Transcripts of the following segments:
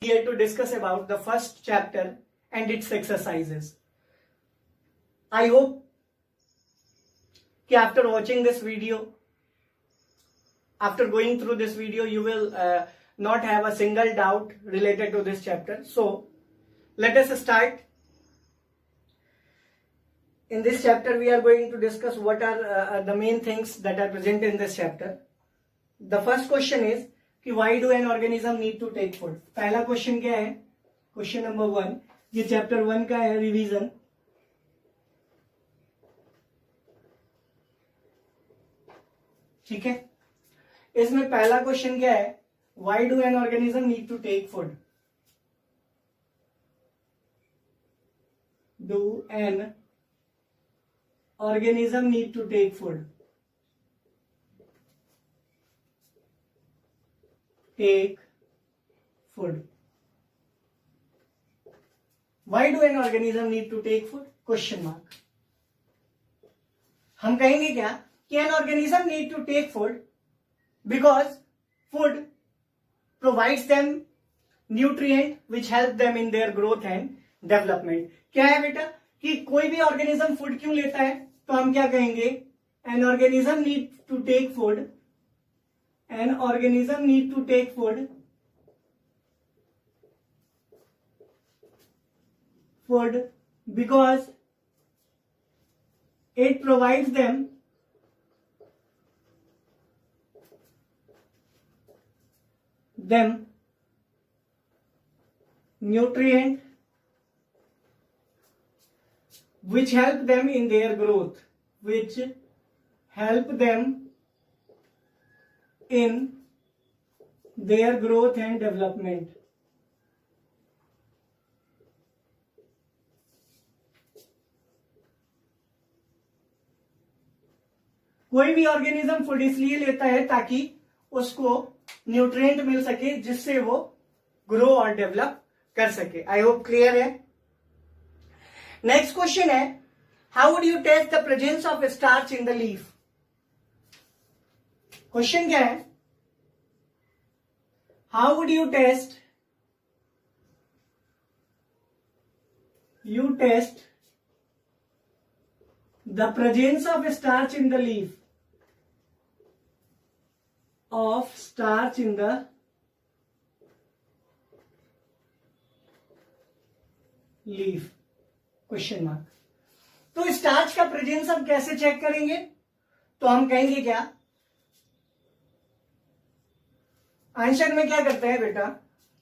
here to discuss about the first chapter and its exercises. I hope that after watching this video, after going through this video, you will not have a single doubt related to this chapter. So let us start. In this chapter, we are going to discuss what are the main things that are present in this chapter. The first question is कि why do an organism need to take food? पहला question क्या है? Question number 1, ये chapter 1 का है revision. ठीक है, इसमें पहला क्वेश्चन क्या है? Why do an organism need to take food? Do an organism need to take food? Take food. Why do an organism need to take food? Question mark. हम कहेंगे क्या कि an organism need to take food because food provides them nutrient which help them in their growth and development. क्या है बेटा कि कोई भी ऑर्गेनिज्म फूड क्यों लेता है? तो हम क्या कहेंगे? An organism need to take food. An organism need to take food because it provides them nutrient which help them in their growth, which help them in their growth and development. कोई भी organism food इसलिए लेता है ताकि उसको nutrient मिल सके जिससे वो ग्रो और डेवलप कर सके. आई होप क्लियर है. नेक्स्ट क्वेश्चन है, how would you test the presence of starch in the leaf? Question क्या है? How would you test the presence of starch in the leaf question mark. तो starch का presence हम कैसे check करेंगे? तो हम कहेंगे क्या, आंसर में क्या करते हैं बेटा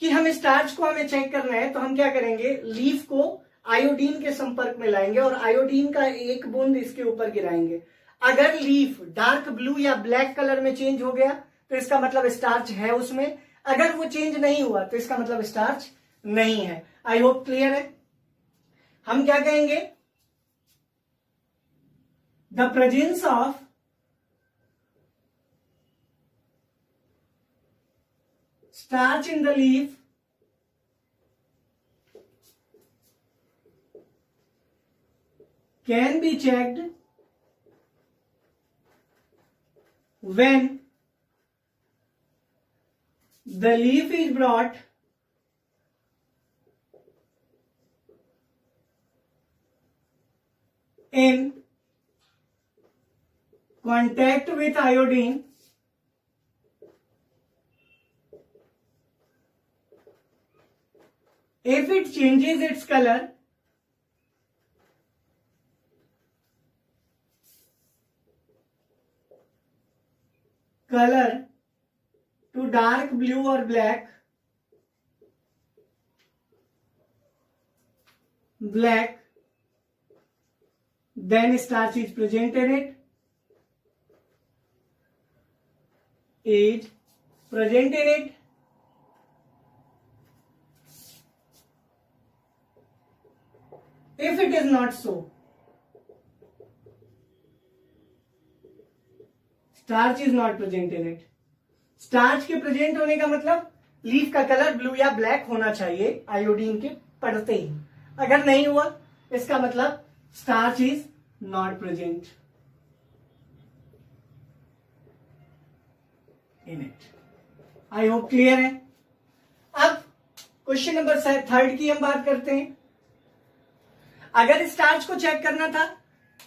कि हम स्टार्च को हमें चेक करना है तो हम क्या करेंगे, लीफ को आयोडीन के संपर्क में लाएंगे और आयोडीन का एक बूंद इसके ऊपर गिराएंगे. अगर लीफ डार्क ब्लू या ब्लैक कलर में चेंज हो गया तो इसका मतलब स्टार्च है उसमें. अगर वो चेंज नहीं हुआ तो इसका मतलब स्टार्च नहीं है. आई होप क्लियर है. हम क्या कहेंगे, the presence of starch in the leaf can be checked when the leaf is brought in contact with iodine if it changes its color to dark blue or black then starch is present in it. If it is not so, starch is not present in it. Starch के present होने का मतलब leaf का colour blue या black होना चाहिए iodine के पड़ते ही. अगर नहीं हुआ इसका मतलब starch is not present in it. I hope clear है. अब क्वेश्चन नंबर 3 की हम बात करते हैं। अगर स्टार्च को चेक करना था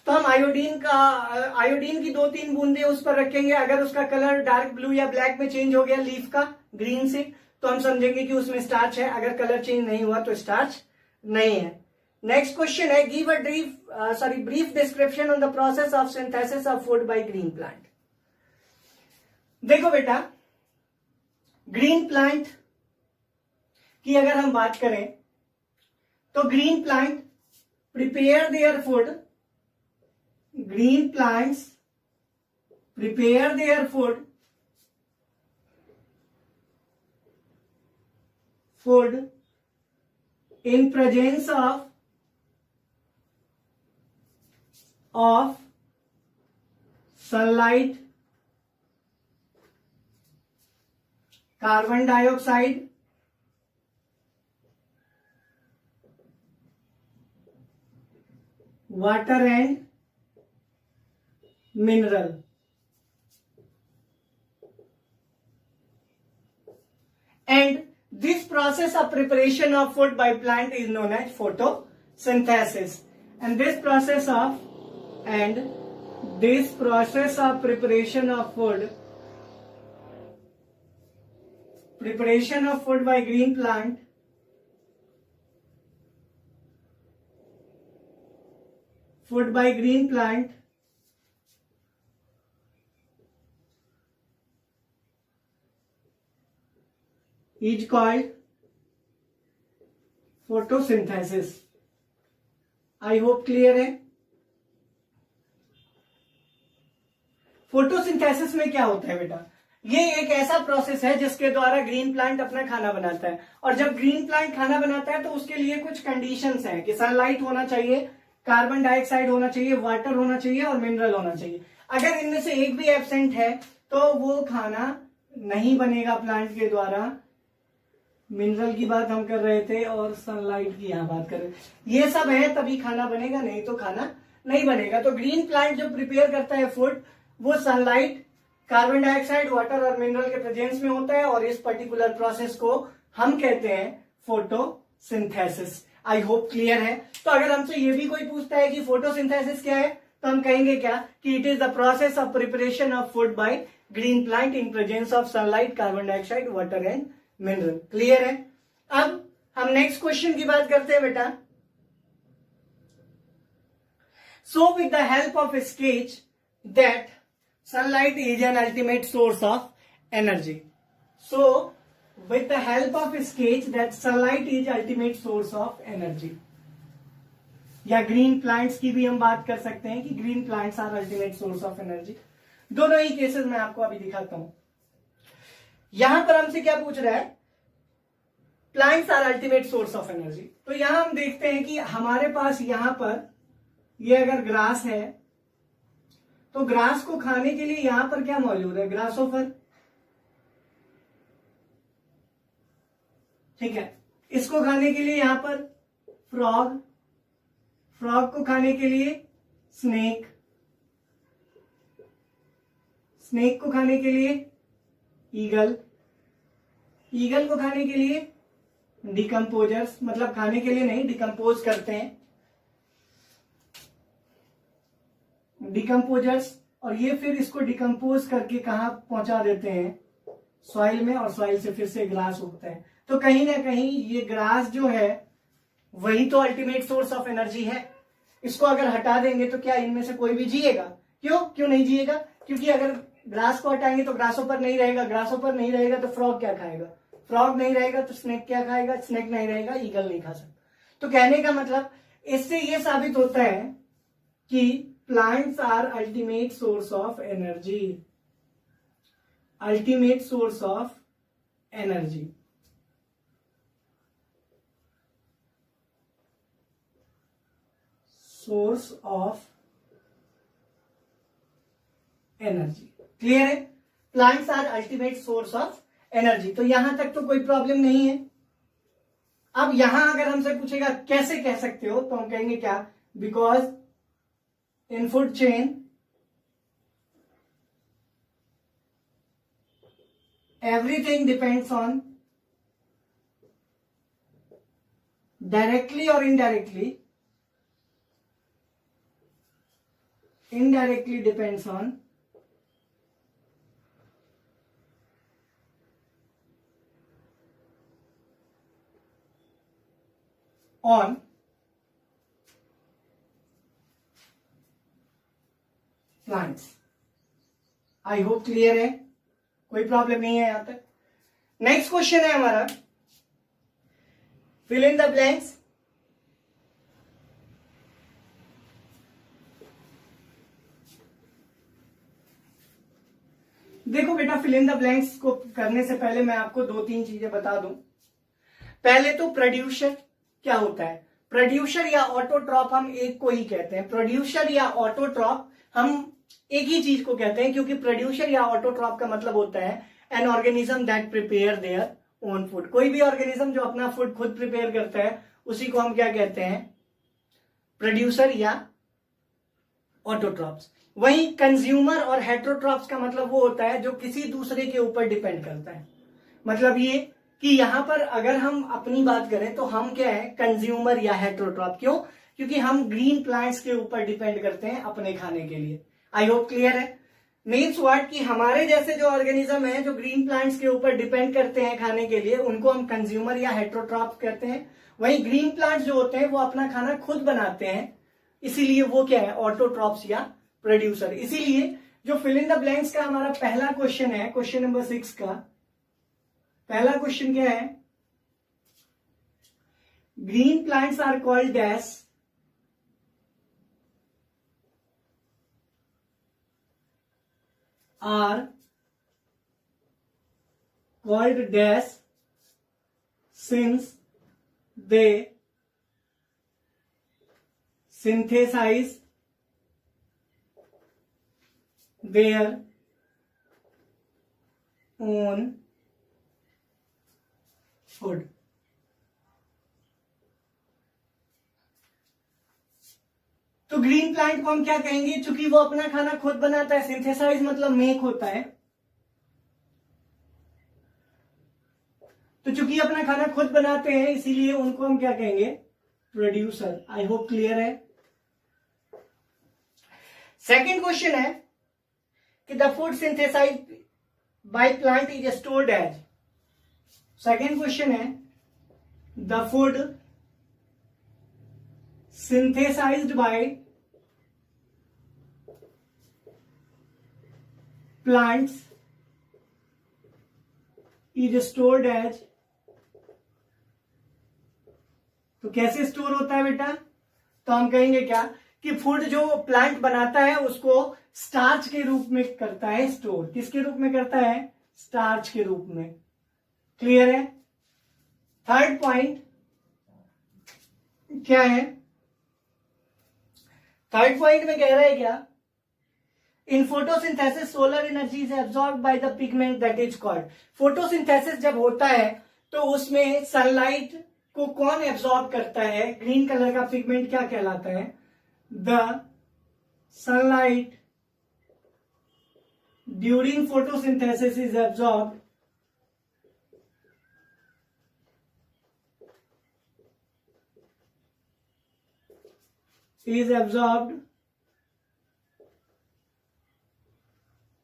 तो हम आयोडीन की 2-3 बूंदे उस पर रखेंगे। अगर उसका कलर डार्क ब्लू या ब्लैक में चेंज हो गया लीफ का ग्रीन से, तो हम समझेंगे कि उसमें स्टार्च है। अगर कलर चेंज नहीं हुआ तो स्टार्च नहीं है। नेक्स्ट क्वेश्चन है, give a brief description on the process of synthesis of food by green plant. देखो बेटा, ग्रीन प्लांट की अगर हम बात करें तो green plant prepare their food, green plants prepare their food in presence of sunlight, carbon dioxide, water and mineral. And this process of preparation of food by plant is known as photosynthesis. And this process of preparation of food by green plant is called photosynthesis. I hope clear है। Photosynthesis में क्या होता है बेटा, ये एक ऐसा process है जिसके द्वारा ग्रीन प्लांट अपना खाना बनाता है। और जब ग्रीन प्लांट खाना बनाता है तो उसके लिए कुछ कंडीशंस हैं कि सनलाइट होना चाहिए, कार्बन डाइऑक्साइड होना चाहिए, वाटर होना चाहिए और मिनरल होना चाहिए। अगर इनमें से एक भी एब्सेंट है तो वो खाना नहीं बनेगा प्लांट के द्वारा। मिनरल की बात हम कर रहे थे और सनलाइट की यहां बात कर रहे थे। ये सब है तभी खाना बनेगा, नहीं तो खाना नहीं बनेगा। तो ग्रीन प्लांट जो प्रिपेयर करता है फूड, वो सनलाइट, कार्बन डाइऑक्साइड, वाटर और मिनरल के प्रेजेंस में होता है। और इस पर्टिकुलर प्रोसेस को हम कहते हैं फोटोसिंथेसिस। आई होप क्लियर है। तो अगर हमसे ये भी कोई पूछता है कि फोटोसिंथेसिस क्या है, तो हम कहेंगे क्या कि it is the process of preparation of food by green plant in presence of sunlight, carbon dioxide, water and mineral. Clear है। अब हम नेक्स्ट क्वेश्चन की बात करते हैं बेटा। So with the help of sketch that sunlight is an ultimate source of energy. So with the help of sketch that sunlight is ultimate source of energy. या green plants की भी हम बात कर सकते हैं कि green plants are ultimate source of energy. दोनों ही केसेस मैं आपको अभी दिखाता हूं। यहां पर हमसे क्या पूछ रहा है, plants are ultimate source of energy. तो यहां हम देखते हैं कि हमारे पास यहां पर ये अगर ग्रास है तो ग्रास को खाने के लिए यहां पर क्या मौजूद है, ग्रासोफर। ठीक है। इसको खाने के लिए यहां पर फ्रॉग, फ्रॉग को खाने के लिए स्नेक, स्नेक को खाने के लिए ईगल, ईगल को खाने के लिए डिकम्पोजर्स, मतलब खाने के लिए नहीं, डिकम्पोज करते हैं, डिकम्पोजर्स। और ये फिर इसको डिकम्पोज करके कहां पहुंचा देते हैं, सॉइल में, और सॉइल से फिर से ग्रास उगता है। तो कहीं ना कहीं ये ग्रास जो है वही तो अल्टीमेट सोर्स ऑफ एनर्जी है। इसको अगर हटा देंगे तो क्या इनमें से कोई भी जिएगा? क्यों नहीं जिएगा? क्योंकि अगर ग्रास को हटाएंगे तो ग्रासोपर नहीं रहेगा, ग्रासोपर नहीं रहेगा तो फ्रॉग क्या खाएगा, फ्रॉग नहीं रहेगा तो स्नेक क्या खाएगा, स्नेक नहीं रहेगा, ईगल नहीं खा सकता। तो कहने का मतलब इससे ये साबित होता है कि plants are ultimate source of energy, ultimate source of energy. Source of energy. Clear है? Plants are ultimate source of energy. तो यहां तक तो कोई प्रॉब्लम नहीं है। अब यहां अगर हमसे पूछेगा कैसे कह सकते हो, तो हम कहेंगे क्या, because in food chain everything depends on directly और indirectly depends on plants. I hope clear है, कोई प्रॉब्लम नहीं है यहां तक। नेक्स्ट क्वेश्चन है हमारा, फिल इन द ब्लैंक्स। देखो बेटा, फिल इन द ब्लैंक्स को करने से पहले मैं आपको दो तीन चीजें बता दूं। पहले तो प्रोड्यूसर क्या होता है। प्रोड्यूसर या ऑटोट्रॉप हम एक को ही कहते हैं। प्रोड्यूसर या ऑटोट्रॉप हम एक ही चीज को कहते हैं, क्योंकि प्रोड्यूसर या ऑटोट्रॉप का मतलब होता है an organism that prepare their own food. कोई भी ऑर्गेनिज्म जो अपना फूड खुद प्रिपेयर करता है उसी को हम क्या कहते हैं, प्रोड्यूसर या ऑटोट्रॉप्स। वहीं कंज्यूमर और हेट्रोट्रॉप्स का मतलब वो होता है जो किसी दूसरे के ऊपर डिपेंड करता है। मतलब ये कि यहां पर अगर हम अपनी बात करें तो हम क्या है, कंज्यूमर या हेट्रोट्रॉप। क्यों? क्योंकि हम ग्रीन प्लांट्स के ऊपर डिपेंड करते हैं अपने खाने के लिए। आई होप क्लियर है। मीन्स व्हाट कि हमारे जैसे जो ऑर्गेनिज्म है जो ग्रीन प्लांट्स के ऊपर डिपेंड करते हैं खाने के लिए, उनको हम कंज्यूमर या हेट्रोट्रॉप कहते हैं। वहीं ग्रीन प्लांट्स जो होते हैं वो अपना खाना खुद बनाते हैं, इसीलिए वो क्या है, ऑटोट्रॉप्स या प्रोड्यूसर। इसीलिए जो फिल इन द ब्लैंक्स का हमारा पहला क्वेश्चन है, क्वेश्चन नंबर 6 का पहला क्वेश्चन क्या है, green plants are called dash are called dash since they synthesize their own food। तो ग्रीन प्लांट को हम क्या कहेंगे, चूंकि वो अपना खाना खुद बनाता है। सिंथेसाइज मतलब मेक होता है, तो चूंकि अपना खाना खुद बनाते हैं इसीलिए उनको हम क्या कहेंगे, प्रोड्यूसर। आई होप क्लियर है। सेकेंड क्वेश्चन है कि the food synthesize by plant is stored as. Second question है, the food synthesized by plants is stored as। तो कैसे स्टोर होता है बेटा, तो हम कहेंगे क्या कि फूड जो प्लांट बनाता है उसको स्टार्च के रूप में करता है स्टोर। किसके रूप में करता है, स्टार्च के रूप में। क्लियर है। थर्ड पॉइंट क्या है, थर्ड पॉइंट में कह रहा है क्या, in photosynthesis solar energy is absorb by the pigment that is called. Photosynthesis जब होता है तो उसमें सनलाइट को कौन एब्सॉर्ब करता है, ग्रीन कलर का पिगमेंट क्या कहलाता है, the sunlight during photosynthesis is absorb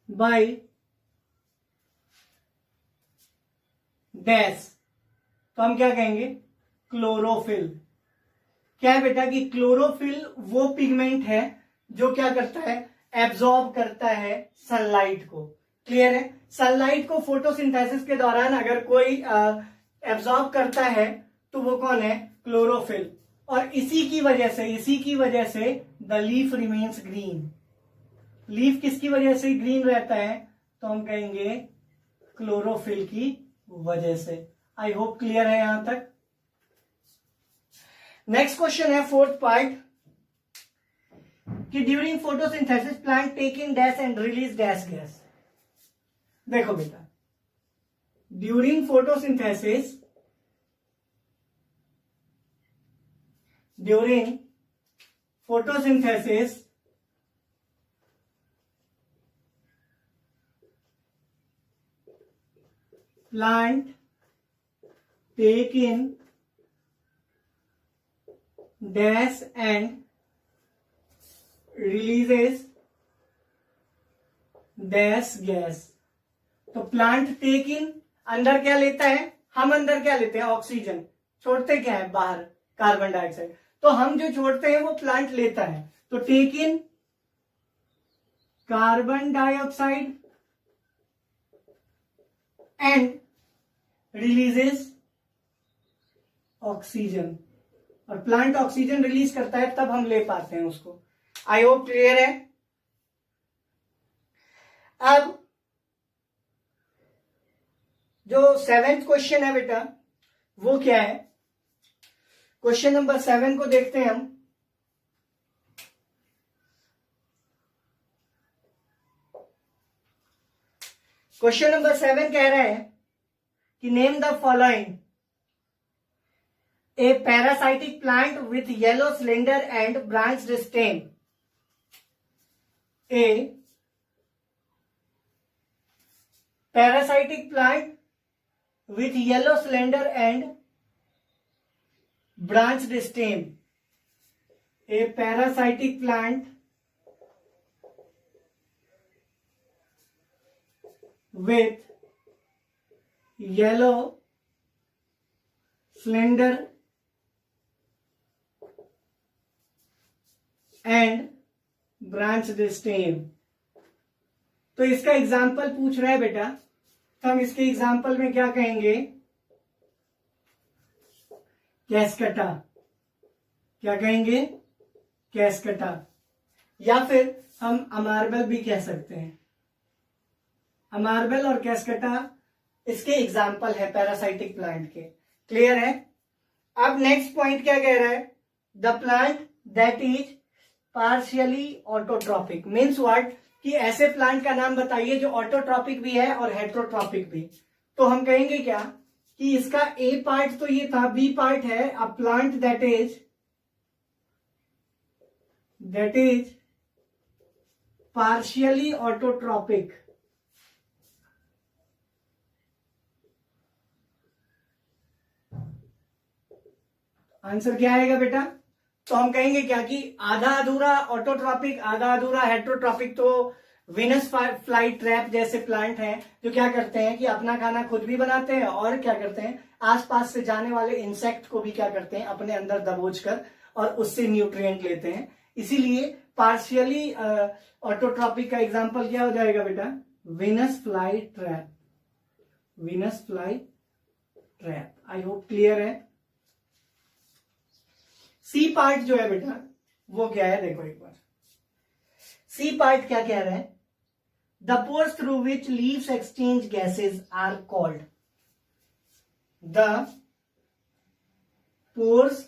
by dash. तो हम क्या कहेंगे, क्लोरोफिल। क्या है बेटा कि क्लोरोफिल वो पिगमेंट है जो क्या करता है, एब्जॉर्ब करता है सनलाइट को। क्लियर है। सनलाइट को फोटोसिंथेसिस के दौरान अगर कोई एब्जॉर्ब करता है तो वो कौन है, क्लोरोफिल। और इसी की वजह से the leaf remains green. Leaf किसकी वजह से ग्रीन रहता है, तो हम कहेंगे क्लोरोफिल की वजह से। आई होप क्लियर है यहां तक। नेक्स्ट क्वेश्चन है फोर्थ पार्ट कि during photosynthesis plant take in dash and release dash gas. देखो बेटा, during photosynthesis plant take in dash and releases dash gas. तो प्लांट टेक इन, अंदर क्या लेता है, हम अंदर क्या लेते हैं, ऑक्सीजन, छोड़ते क्या है बाहर, कार्बन डाइऑक्साइड। तो हम जो छोड़ते हैं वो प्लांट लेता है। तो take in carbon dioxide and releases oxygen, और प्लांट ऑक्सीजन रिलीज करता है तब हम ले पाते हैं उसको। आई होप क्लियर है। अब जो 7th क्वेश्चन है बेटा वो क्या है, क्वेश्चन नंबर 7 को देखते हैं हम। क्वेश्चन नंबर 7 कह रहा है कि name the following A parasitic plant with yellow cylinder and branched stem. A parasitic plant with yellow cylinder and branched stem. A parasitic plant with yellow cylinder and branched stem। तो इसका example पूछ रहा है बेटा, तो हम इसके example में क्या कहेंगे, कैस्कटा। क्या कहेंगे, कैस्कटा, या फिर हम अमार्बल भी कह सकते हैं। अमार्बल और कैस्कटा इसके एग्जाम्पल है पैरासाइटिक प्लांट के। क्लियर है। अब नेक्स्ट पॉइंट क्या कह रहा है, the plant that is partially autotrophic means what, कि ऐसे प्लांट का नाम बताइए जो ऑटोट्रॉपिक भी है और हेट्रोट्रॉपिक भी। तो हम कहेंगे क्या कि इसका ए पार्ट तो ये था, बी पार्ट है a plant that is partially autotrophic. Answer क्या आएगा बेटा, तो हम कहेंगे क्या कि आधा अधूरा ऑटोट्रॉपिक आधा अधूरा हेट्रोट्रॉपिक। तो विनस फ्लाई ट्रैप जैसे प्लांट हैं जो क्या करते हैं कि अपना खाना खुद भी बनाते हैं और क्या करते हैं आसपास से जाने वाले इंसेक्ट को भी क्या करते हैं अपने अंदर दबोच कर और उससे न्यूट्रिएंट लेते हैं। इसीलिए पार्शियली ऑटोट्रॉपिक का एग्जांपल क्या हो जाएगा बेटा, Venus fly trap. Venus fly trap. I hope clear है। सी पार्ट जो है बेटा वो क्या है, देखो एक बार सी पार्ट क्या कह रहा है, the pores through which leaves exchange gases are called. The pores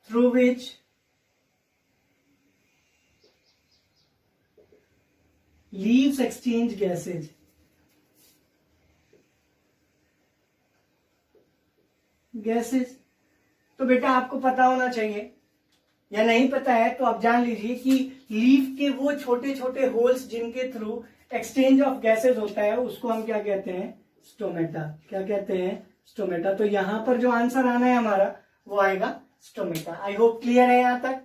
through which leaves exchange gases. Gases तो बेटा आपको पता होना चाहिए, या नहीं पता है तो आप जान लीजिए कि लीफ के वो छोटे छोटे होल्स जिनके थ्रू एक्सचेंज ऑफ गैसेज होता है उसको हम क्या कहते हैं, स्टोमेटा। क्या कहते हैं, स्टोमेटा। तो यहां पर जो आंसर आना है हमारा वो आएगा स्टोमेटा। आई होप क्लियर है यहां तक।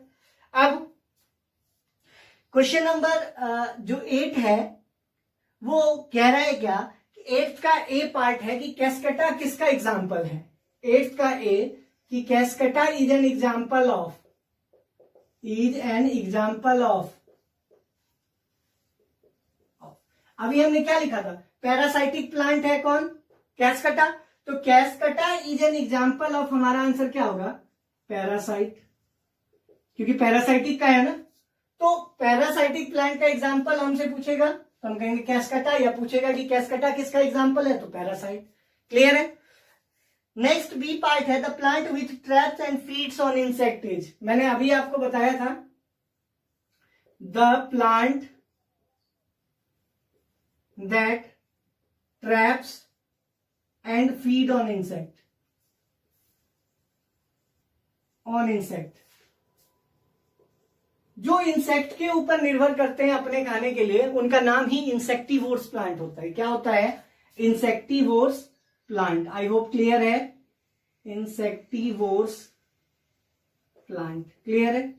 अब क्वेश्चन नंबर जो 8 है वो कह रहा है क्या, 8th का ए पार्ट है कि कैस्केटा किसका एग्जाम्पल है। 8th का ए कि कैस्केटा इज एन एग्जाम्पल ऑफ, अभी हमने क्या लिखा था, पैरासाइटिक प्लांट है कौन, कैस्केटा। तो कैस्केटा इज एन एग्जाम्पल ऑफ, हमारा आंसर क्या होगा, पैरासाइट, क्योंकि पैरासाइटिक का है ना। तो पैरासाइटिक प्लांट का एग्जाम्पल हमसे पूछेगा तो हम कहेंगे कैस्केटा, या पूछेगा कि कैस्केटा किसका एग्जाम्पल है तो पैरासाइट। क्लियर है। नेक्स्ट बी पार्ट है the plant which traps and feeds on insects. मैंने अभी आपको बताया था the plant that traps and feed on insect. जो इंसेक्ट के ऊपर निर्भर करते हैं अपने खाने के लिए उनका नाम ही इंसेक्टिवोर्स प्लांट होता है। क्या होता है, इंसेक्टिवोर्स प्लांट। आई होप क्लियर है। इंसेक्टिवोर्स प्लांट। क्लियर है?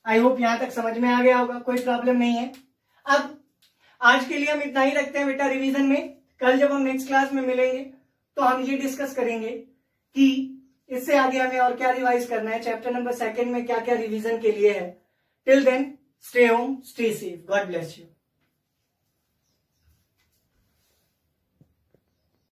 आई होप यहां तक समझ में आ गया होगा, कोई प्रॉब्लम नहीं है। अब आज के लिए हम इतना ही रखते हैं बेटा रिवीजन में। कल जब हम नेक्स्ट क्लास में मिलेंगे तो हम ये डिस्कस करेंगे कि इससे आगे हमें और क्या रिवाइज करना है, चैप्टर नंबर 2 में क्या क्या रिवीजन के लिए है। Till then stay home, stay safe, God bless you.